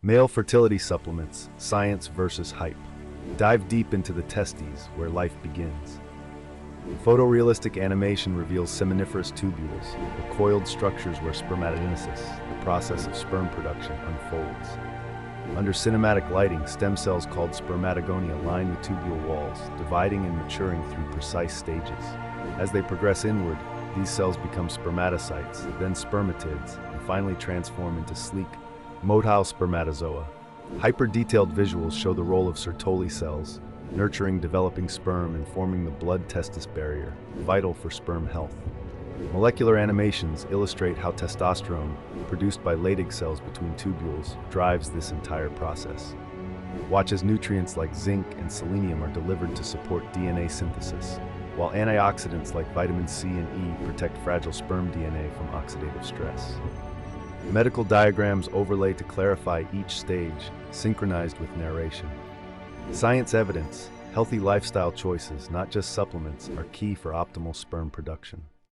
Male fertility supplements, science versus hype. Dive deep into the testes, where life begins. Photorealistic animation reveals seminiferous tubules, the coiled structures where spermatogenesis, the process of sperm production, unfolds. Under cinematic lighting, stem cells called spermatogonia line the tubule walls, dividing and maturing through precise stages. As they progress inward, these cells become spermatocytes, then spermatids, and finally transform into sleek, motile spermatozoa. Hyper-detailed visuals show the role of Sertoli cells, nurturing developing sperm and forming the blood-testis barrier, vital for sperm health. Molecular animations illustrate how testosterone, produced by Leydig cells between tubules, drives this entire process. Watch as nutrients like zinc and selenium are delivered to support DNA synthesis, while antioxidants like vitamin C and E protect fragile sperm DNA from oxidative stress. Medical diagrams overlay to clarify each stage, synchronized with narration. Science evidence, healthy lifestyle choices, not just supplements, are key for optimal sperm production.